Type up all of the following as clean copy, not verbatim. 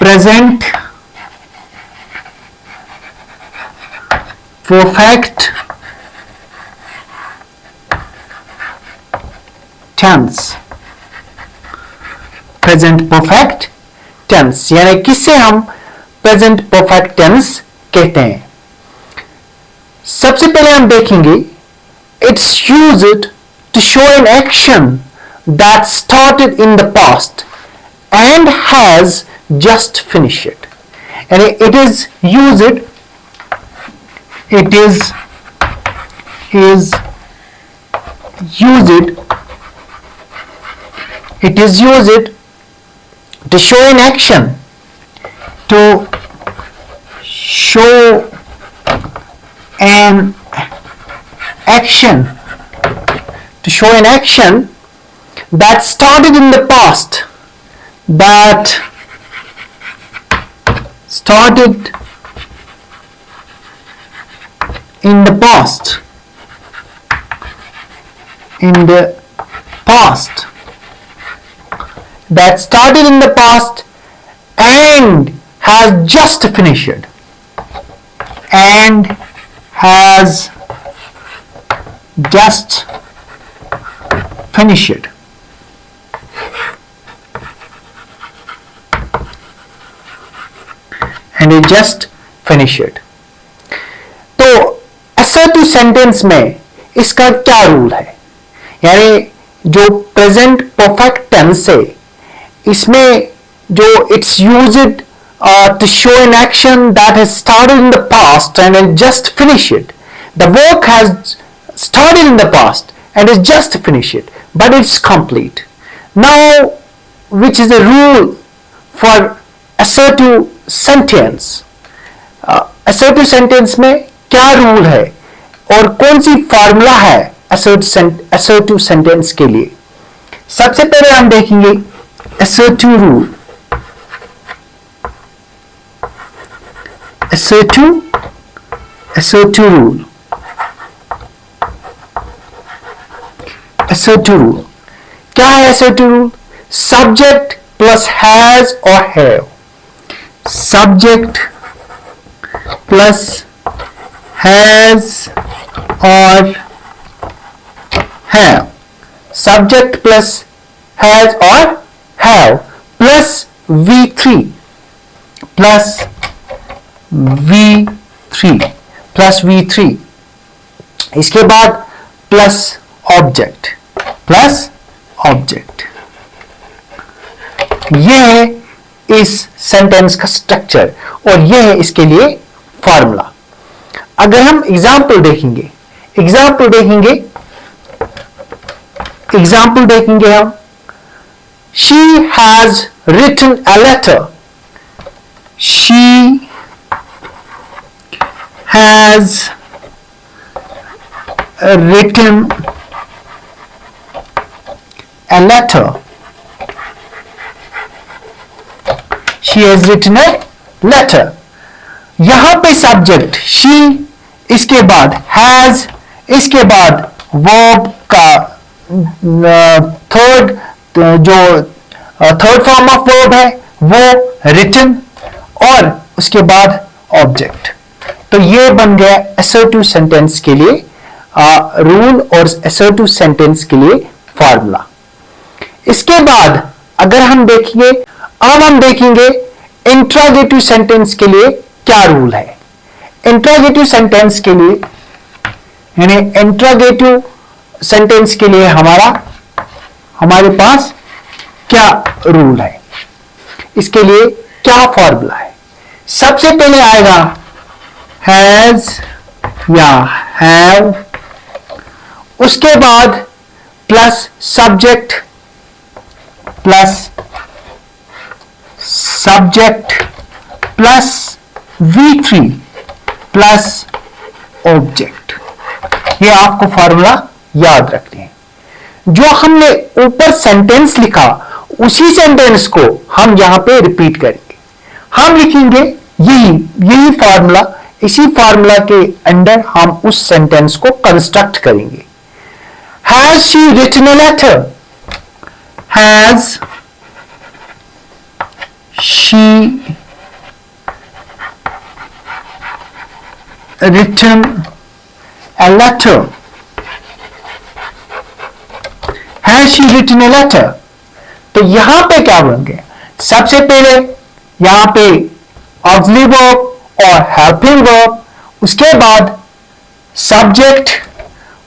present perfect tense, present perfect tense, यानी किससे हम प्रेजेंट परफेक्ट टेंस कहते हैं। सबसे पहले हम देखेंगे it's used to show an action that started in the past and has just finished, यानी it is used to show an action, to show an action, to show an action that started in the past, that started in the past, that started in the past and has just finished, and has just finished, and it just finished। तो assertive sentence में इसका क्या rule है, यानी जो present perfect tense है इसमें जो it's used to show an action that has started in the past and has just finished. The work has started in the past and is just finished, but it's complete. Now, which is the rule for assertive sentence? Assertive sentence में क्या rule है और कौन सी formula है assertive sentence के लिए? सबसे पहले हम देखेंगे assertive rule, assertive rule क्या है assertive rule? Subject plus has or have, subject plus has or have, subject plus has or have plus V3 इसके बाद प्लस ऑब्जेक्ट, यह है इस सेंटेंस का स्ट्रक्चर और यह है इसके लिए फॉर्मूला। अगर हम एग्जाम्पल देखेंगे हम she has written a letter, she has written a letter, she has written a letter। यहां पे सब्जेक्ट she, इसके बाद has, इसके बाद verb का थर्ड फॉर्म ऑफ वर्ब है वो written और उसके बाद ऑब्जेक्ट। तो ये बन गया assertive सेंटेंस के लिए रूल और assertive सेंटेंस के लिए फॉर्मूला। इसके बाद अगर हम देखेंगे, अब हम देखेंगे इंट्रोगेटिव सेंटेंस के लिए क्या रूल है। इंट्रोगेटिव सेंटेंस के लिए, यानी इंट्रोगेटिव सेंटेंस के लिए हमारे पास क्या रूल है, इसके लिए क्या फॉर्मूला है। सबसे पहले आएगा हैज या हैव, उसके बाद plus subject plus V3 plus object. ये आपको फॉर्मूला याद रखते हैं। जो हमने ऊपर सेंटेंस लिखा उसी सेंटेंस को हम यहां पे रिपीट करेंगे। हम लिखेंगे यही फॉर्मूला, इसी फॉर्मूला के अंडर हम उस सेंटेंस को कंस्ट्रक्ट करेंगे। Has she written a letter, has she written a letter? Has she written a letter? तो यहां पे क्या बोलेंगे? सबसे पहले यहां पे ऑक्सिलरी वर्ब और हेल्पिंग वर्ब, उसके बाद सब्जेक्ट,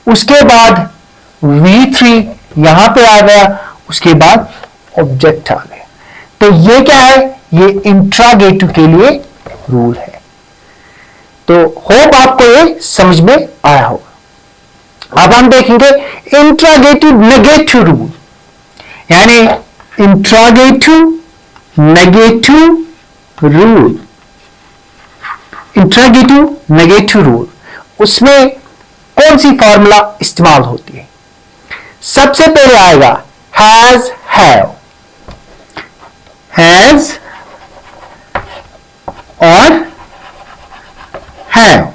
उसके बाद V3 यहां पे आ गया, उसके बाद ऑब्जेक्ट आ गया। तो ये क्या है? ये इंट्रागेटिव के लिए रूल है। तो होप आपको ये समझ में आया होगा। अब हम देखेंगे इंट्रागेटिव नेगेटिव रूल, यानी interrogative negative rule. Interrogative negative rule, उसमें कौन सी फॉर्मूला इस्तेमाल होती है? सबसे पहले आएगा हैज हैव, हैज और हैव,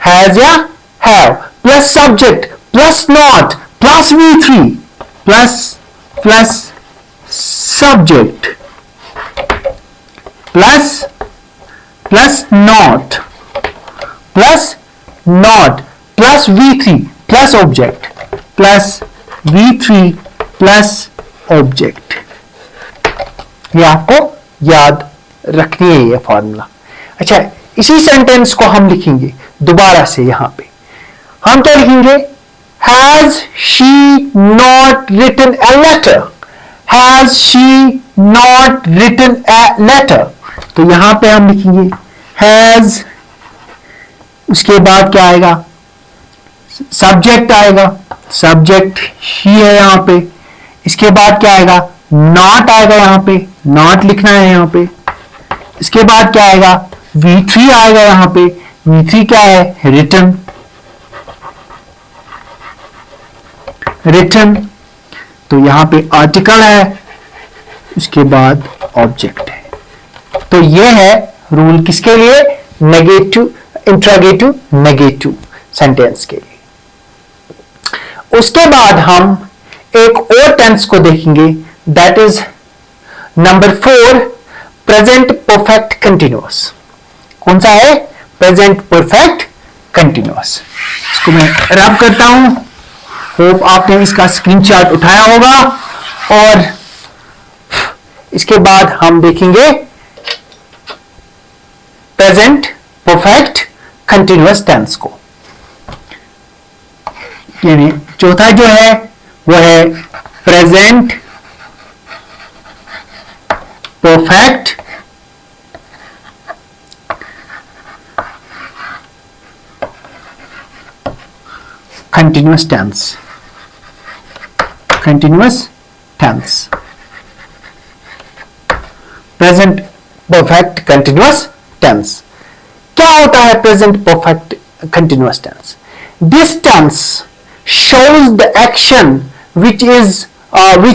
हैज या have plus subject plus not plus V3 plus subject plus not plus V3 plus object plus V3 plus object. ये आपको याद रखनी है ये फॉर्मूला। अच्छा, इसी सेंटेंस को हम लिखेंगे दोबारा से। यहां पे हम क्या लिखेंगे? Has she not written a letter, has she not written a letter. तो यहां पे हम लिखेंगे हैज, उसके बाद क्या आएगा? सब्जेक्ट आएगा, सब्जेक्ट ही है यहां पे। इसके बाद क्या आएगा? नॉट आएगा, यहां पे नॉट लिखना है यहां पे। इसके बाद क्या आएगा? V3 आएगा यहां पे। V3 क्या है? Written, written. तो यहां पे आर्टिकल है, उसके बाद ऑब्जेक्ट है। तो ये है रूल किसके लिए? नेगेटिव, इंट्रागेटिव नेगेटिव सेंटेंस के लिए। उसके बाद हम एक और टेंस को देखेंगे, that is number 4, present perfect continuous. कौन सा है? Present perfect continuous. इसको मैं रब करता हूं। होप आपने इसका स्क्रीनशॉट उठाया होगा। और इसके बाद हम देखेंगे प्रेजेंट परफेक्ट कंटिन्यूअस टेंस को। यानी चौथा जो है वो है present perfect continuous tense, continuous tense, present perfect continuous tense. क्या होता है present perfect continuous tense? This tense shows the action which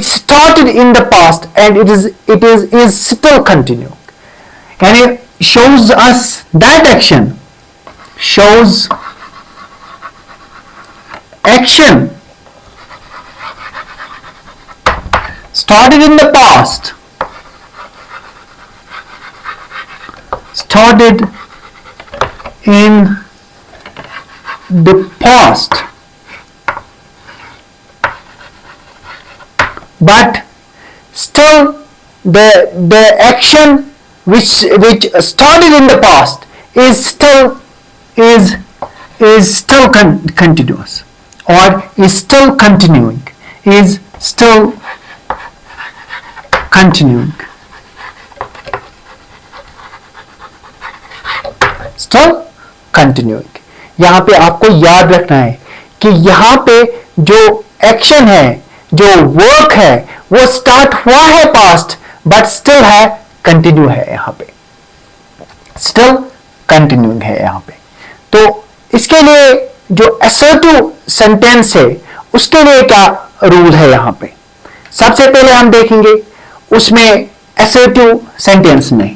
started in the past and it is still continuing. यानी shows us that action, shows action started in the past, started in the past, but still the action which started in the past is still continuous, or is still continuing, is still continuing, still continuing। यहां पे आपको याद रखना है कि यहां पे जो एक्शन है, जो वर्क है, वो स्टार्ट हुआ है पास्ट, बट स्टिल है, कंटिन्यू है, यहां पे स्टिल कंटिन्यूइंग है यहां पे। तो इसके लिए जो असर्टिव सेंटेंस है उसके लिए क्या रूल है यहां पे? सबसे पहले हम देखेंगे उसमें असर्टिव सेंटेंस में,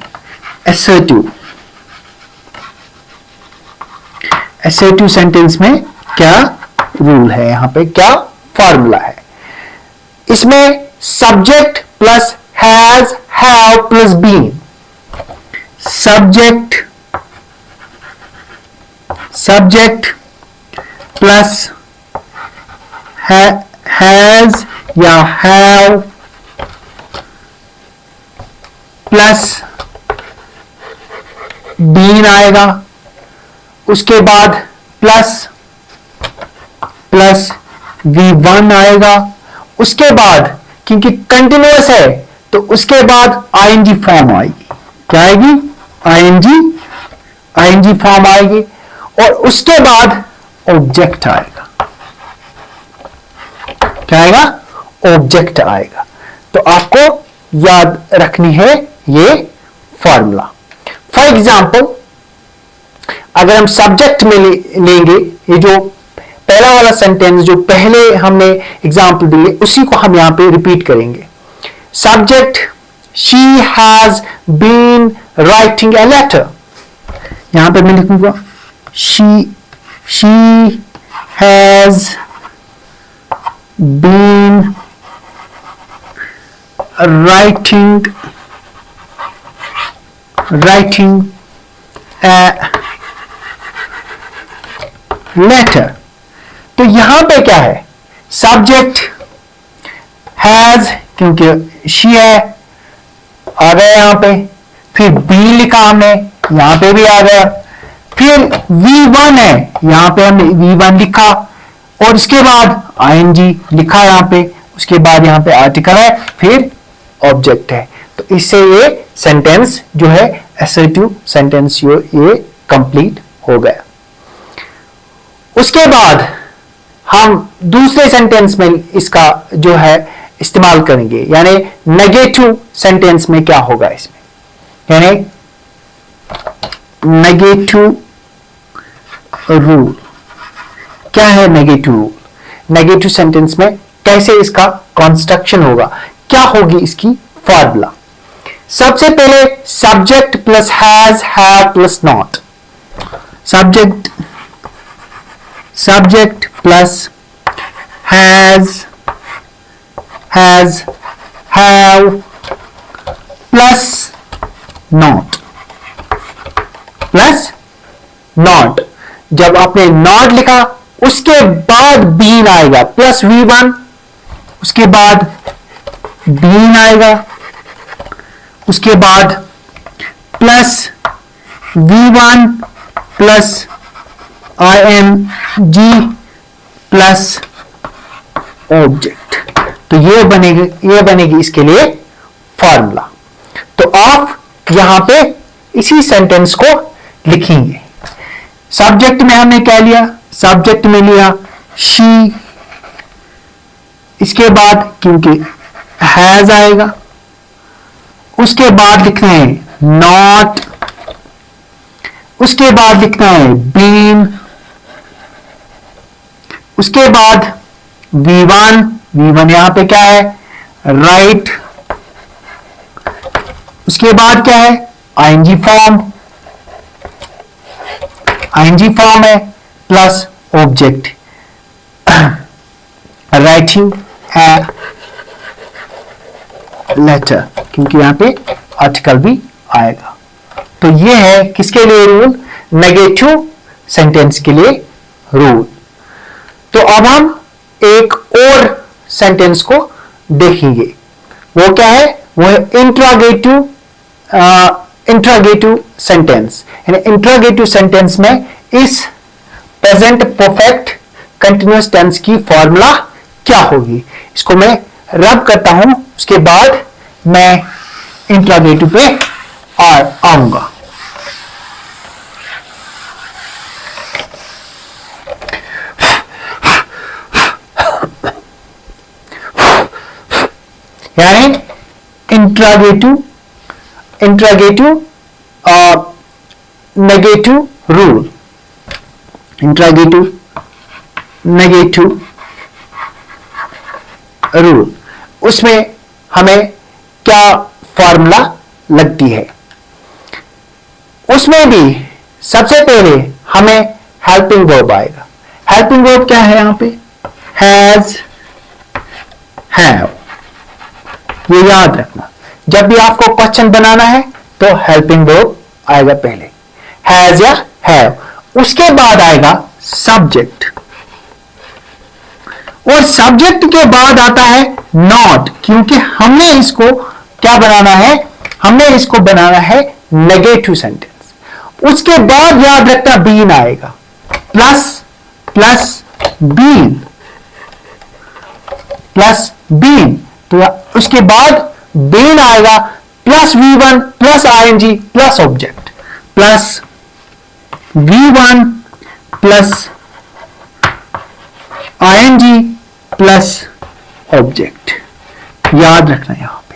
असर्टिव सेंटेंस में क्या रूल है यहां पे, क्या फॉर्मूला है? इसमें subject plus has, have plus been, subject subject plus has या हैव प्लस बीन आएगा, उसके बाद प्लस V1 आएगा, उसके बाद क्योंकि कंटिन्यूअस है तो उसके बाद आईएनजी फॉर्म आएगी। क्या आएगी? आईएनजी फॉर्म आएगी, और उसके बाद ऑब्जेक्ट आएगा। क्या आएगा? ऑब्जेक्ट आएगा। तो आपको याद रखनी है ये फॉर्मूला। फॉर एग्जाम्पल अगर हम सब्जेक्ट में लेंगे, ये जो पहला वाला सेंटेंस जो पहले हमने एग्जाम्पल दिए उसी को हम यहां पे रिपीट करेंगे। Subject, she has been writing a letter. यहां पे मैं लिखूंगा she has been writing a letter. तो यहां पे क्या है? सब्जेक्ट हैज, क्योंकि शी है, आ गया यहां पे। फिर बी लिखा हमने, यहां पे भी आ गया। फिर V1 है, यहां पे हमने V1 लिखा, और इसके बाद आईएनजी लिखा यहां पे, उसके बाद यहां पे आर्टिकल है, फिर ऑब्जेक्ट है। तो इससे ये सेंटेंस जो है असर्टिव सेंटेंस ये कंप्लीट हो गया। उसके बाद हम दूसरे सेंटेंस में इसका जो है इस्तेमाल करेंगे, यानी नेगेटिव सेंटेंस में क्या होगा इसमें, यानी नेगेटिव रूल। क्या है नेगेटिव रूल? नेगेटिव सेंटेंस में कैसे इसका कंस्ट्रक्शन होगा, क्या होगी इसकी फॉर्मूला? सबसे पहले subject plus has, have plus not. Subject plus has, have plus not. जब आपने नॉट लिखा उसके बाद बीन आएगा, प्लस V1, उसके बाद बीन आएगा, उसके बाद plus V1 plus ING plus object. तो ये बनेगी इसके लिए फॉर्मूला। तो आप यहां पे इसी सेंटेंस को लिखेंगे। सब्जेक्ट में हमने क्या लिया? सब्जेक्ट में लिया शी, इसके बाद क्योंकि हैज आएगा, उसके बाद लिखना है नॉट, उसके बाद लिखना है बीन, उसके बाद V1 यहां पे क्या है? राइट। उसके बाद क्या है? आईएनजी फॉर्म है, plus object, writing a letter, क्योंकि यहां पे आर्टिकल भी आएगा। तो ये है किसके लिए रूल? नेगेटिव सेंटेंस के लिए रूल। तो अब हम एक और सेंटेंस को देखेंगे। वो क्या है? वो है इंट्रागेटिव सेंटेंस। यानी इंट्रागेटिव सेंटेंस में इस प्रेजेंट परफेक्ट कंटिन्यूअस टेंस की फॉर्मूला क्या होगी? इसको मैं रब करता हूं, उसके बाद मैं इंट्रागेटिव पे आऊंगा। यानी interrogative negative rule, negative rule, उसमें हमें क्या फॉर्मूला लगती है? उसमें भी सबसे पहले हमें हेल्पिंग वर्ब आएगा। हेल्पिंग वर्ब क्या है यहां पे? Has, have. ये याद रखना, जब भी आपको क्वेश्चन बनाना है तो हेल्पिंग वर्ब आएगा पहले, हैज या हैव। उसके बाद आएगा सब्जेक्ट, और सब्जेक्ट के बाद आता है नॉट, क्योंकि हमने इसको क्या बनाना है, हमने इसको बनाना है नेगेटिव सेंटेंस। उसके बाद याद रखना बीन आएगा, plus plus been, plus been, तो उसके बाद बीन आएगा plus V1 plus ING plus object, plus V1 plus ING plus object. याद रखना यहां पे।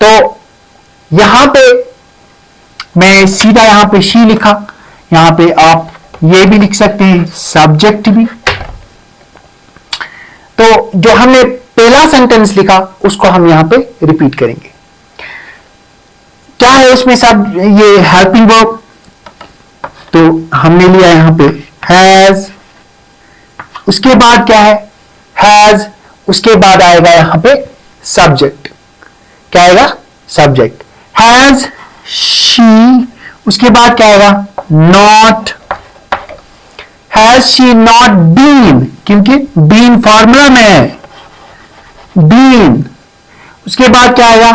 तो यहां पे मैं सीधा यहां पे शी लिखा, यहां पे आप ये भी लिख सकते हैं सब्जेक्ट भी। तो जो हमने पहला सेंटेंस लिखा उसको हम यहां पे रिपीट करेंगे। क्या है उसमें सब, ये हेल्पिंग वर्ब, तो हमने लिया यहां पे हैज, उसके बाद क्या है हैज, उसके बाद आएगा यहां पे सब्जेक्ट, क्या आएगा सब्जेक्ट, हैज शी, उसके बाद क्या आएगा not, has she not been, क्योंकि बीन फॉर्मूला में है बीन, उसके बाद क्या आएगा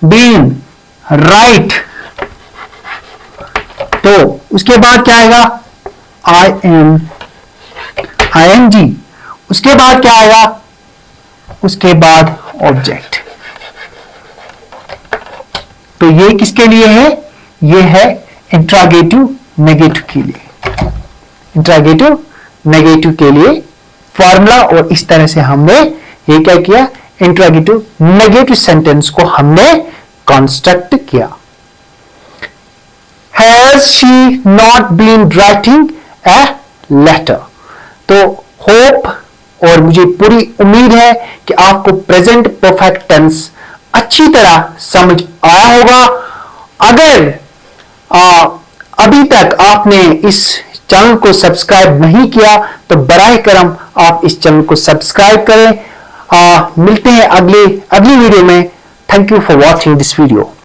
बीन राइट, तो उसके बाद क्या आएगा ING, उसके बाद क्या आएगा, उसके बाद ऑब्जेक्ट। तो ये किसके लिए है, ये है इंट्रागेटिव नेगेटिव के लिए, इंट्रागेटिव नेगेटिव के लिए फॉर्मूला। और इस तरह से हमने ये क्या किया, इंट्रागेटिव नेगेटिव सेंटेंस को हमने कंस्ट्रक्ट किया। Has she not been writing a letter, तो होप और मुझे पूरी उम्मीद है कि आपको प्रेजेंट परफेक्ट टेंस अच्छी तरह समझ आया होगा। अगर अभी तक आपने इस चैनल को सब्सक्राइब नहीं किया तो बराए करम आप इस चैनल को सब्सक्राइब करें। मिलते हैं अगली वीडियो में। Thank you for watching this video.